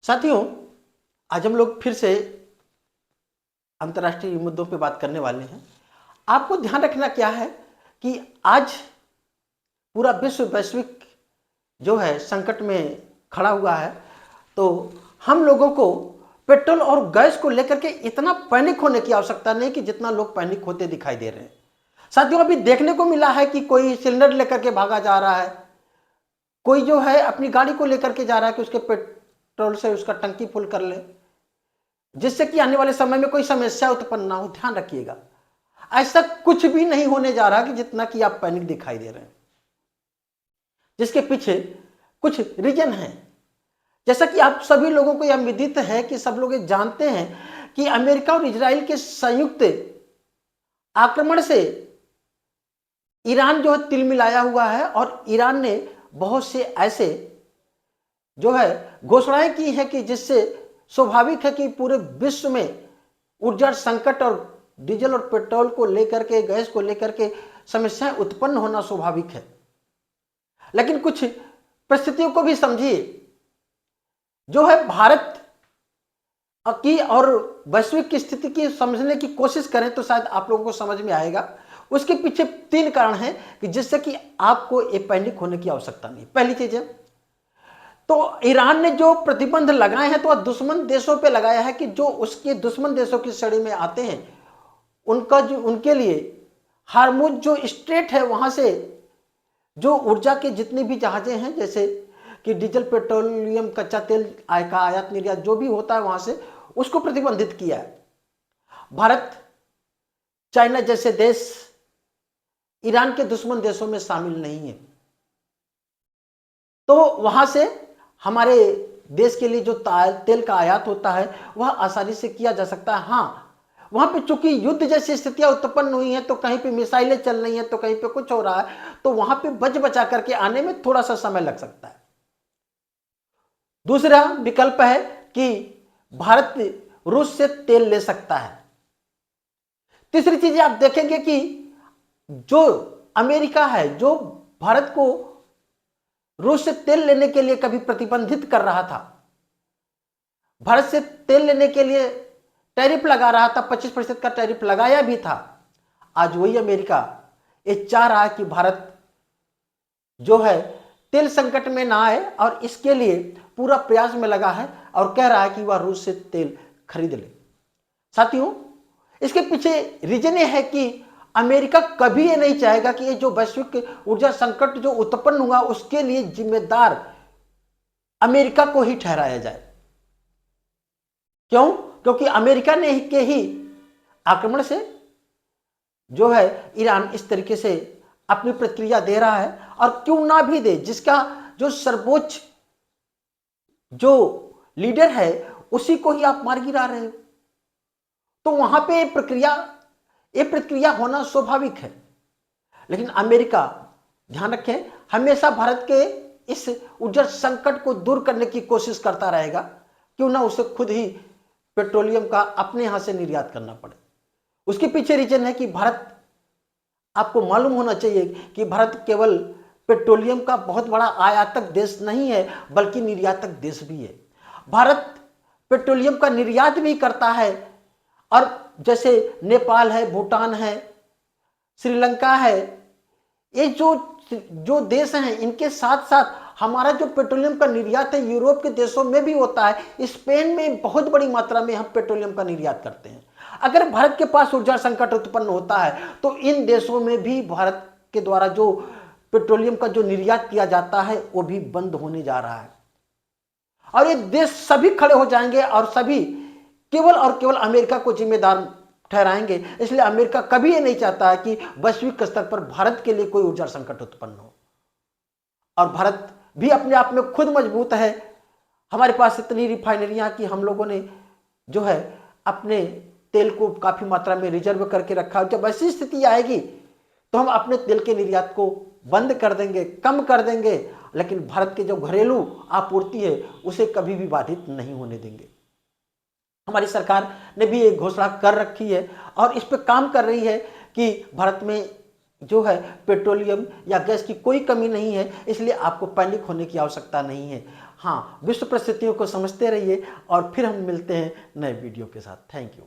साथियों, आज हम लोग फिर से अंतर्राष्ट्रीय मुद्दों पे बात करने वाले हैं। आपको ध्यान रखना क्या है कि आज पूरा विश्व वैश्विक जो है संकट में खड़ा हुआ है, तो हम लोगों को पेट्रोल और गैस को लेकर के इतना पैनिक होने की आवश्यकता नहीं कि जितना लोग पैनिक होते दिखाई दे रहे हैं। साथियों, अभी देखने को मिला है कि कोई सिलेंडर लेकर के भागा जा रहा है, कोई जो है अपनी गाड़ी को लेकर के जा रहा है कि उसके पेट्रोल से उसका टंकी फुल कर ले, जिससे कि आने वाले समय में कोई समस्या उत्पन्न ना हो। ध्यान रखिएगा, ऐसा कुछ भी नहीं होने जा रहा कि जितना कि आप पैनिक दिखाई दे रहे हैं, जिसके पीछे कुछ रीजन है। जैसा कि आप सभी लोगों को यह विदित है कि सब लोग ये जानते हैं कि अमेरिका और इजराइल के संयुक्त आक्रमण से ईरान जो है तिलमिलाया हुआ है, और ईरान ने बहुत से ऐसे जो है घोषणाएं की हैं कि जिससे स्वाभाविक है कि पूरे विश्व में ऊर्जा संकट और डीजल और पेट्रोल को लेकर के, गैस को लेकर के समस्याएं उत्पन्न होना स्वाभाविक है। लेकिन कुछ परिस्थितियों को भी समझिए। जो है भारत की और वैश्विक की स्थिति की समझने की कोशिश करें तो शायद आप लोगों को समझ में आएगा। उसके पीछे 3 कारण हैं कि जिससे कि आपको ये पैनिक होने की आवश्यकता नहीं। पहली चीज है, तो ईरान ने जो प्रतिबंध लगाए हैं तो वह दुश्मन देशों पे लगाया है कि जो उसके दुश्मन देशों की श्रेणी में आते हैं, उनका जो उनके लिए हार्मुज जो स्ट्रेट है, वहां से जो ऊर्जा के जितनी भी जहाजें हैं, जैसे कि डीजल, पेट्रोलियम, कच्चा तेल का आयात निर्यात जो भी होता है वहां से, उसको प्रतिबंधित किया है। भारत, चाइना जैसे देश ईरान के दुश्मन देशों में शामिल नहीं है, तो वहां से हमारे देश के लिए जो तेल का आयात होता है वह आसानी से किया जा सकता है। हाँ, वहां पे चूंकि युद्ध जैसी स्थितियां उत्पन्न हुई हैं, तो कहीं पे मिसाइलें चल रही हैं, तो कहीं पे कुछ हो रहा है, तो वहां पे बच बचा करके आने में थोड़ा सा समय लग सकता है। दूसरा विकल्प है कि भारत रूस से तेल ले सकता है। तीसरी चीज आप देखेंगे कि जो अमेरिका है, जो भारत को रूस से तेल लेने के लिए कभी प्रतिबंधित कर रहा था, भारत से तेल लेने के लिए टैरिफ लगा रहा था, 25% का टैरिफ लगाया भी था। आज वही अमेरिका ये चाह रहा है कि भारत जो है तेल संकट में ना आए, और इसके लिए पूरा प्रयास में लगा है और कह रहा है कि वह रूस से तेल खरीद ले। साथियों, इसके पीछे रीजन ये है कि अमेरिका कभी ये नहीं चाहेगा कि ये जो वैश्विक ऊर्जा संकट जो उत्पन्न हुआ उसके लिए जिम्मेदार अमेरिका को ही ठहराया जाए। क्यों? क्योंकि अमेरिका ने के ही आक्रमण से जो है ईरान इस तरीके से अपनी प्रतिक्रिया दे रहा है, और क्यों ना भी दे, जिसका जो सर्वोच्च जो लीडर है उसी को ही आप मार गिरा रहे हो, तो वहां पे ये प्रतिक्रिया होना स्वाभाविक है। लेकिन अमेरिका, ध्यान रखें, हमेशा भारत के इस ऊर्जा संकट को दूर करने की कोशिश करता रहेगा, क्यों ना उसे खुद ही पेट्रोलियम का अपने यहां से निर्यात करना पड़े। उसके पीछे रीजन है कि भारत, आपको मालूम होना चाहिए कि भारत केवल पेट्रोलियम का बहुत बड़ा आयातक देश नहीं है, बल्कि निर्यातक देश भी है। भारत पेट्रोलियम का निर्यात भी करता है, और जैसे नेपाल है, भूटान है, श्रीलंका है, ये जो देश हैं, इनके साथ साथ हमारा जो पेट्रोलियम का निर्यात है यूरोप के देशों में भी होता है। स्पेन में बहुत बड़ी मात्रा में हम पेट्रोलियम का निर्यात करते हैं। अगर भारत के पास ऊर्जा संकट उत्पन्न होता है तो इन देशों में भी भारत के द्वारा जो पेट्रोलियम का जो निर्यात किया जाता है वो भी बंद होने जा रहा है, और ये देश सभी खड़े हो जाएंगे और सभी केवल और केवल अमेरिका को जिम्मेदार ठहराएंगे। इसलिए अमेरिका कभी ये नहीं चाहता है कि वैश्विक स्तर पर भारत के लिए कोई ऊर्जा संकट उत्पन्न हो। और भारत भी अपने आप में खुद मजबूत है। हमारे पास इतनी रिफाइनरियां कि हम लोगों ने जो है अपने तेल को काफी मात्रा में रिजर्व करके रखा। जब ऐसी स्थिति आएगी तो हम अपने तेल के निर्यात को बंद कर देंगे, कम कर देंगे, लेकिन भारत के जो घरेलू आपूर्ति है उसे कभी भी बाधित नहीं होने देंगे। हमारी सरकार ने भी एक घोषणा कर रखी है और इस पर काम कर रही है कि भारत में जो है पेट्रोलियम या गैस की कोई कमी नहीं है, इसलिए आपको पैनिक होने की आवश्यकता नहीं है। हाँ, विश्व परिस्थितियों को समझते रहिए और फिर हम मिलते हैं नए वीडियो के साथ। Thank you.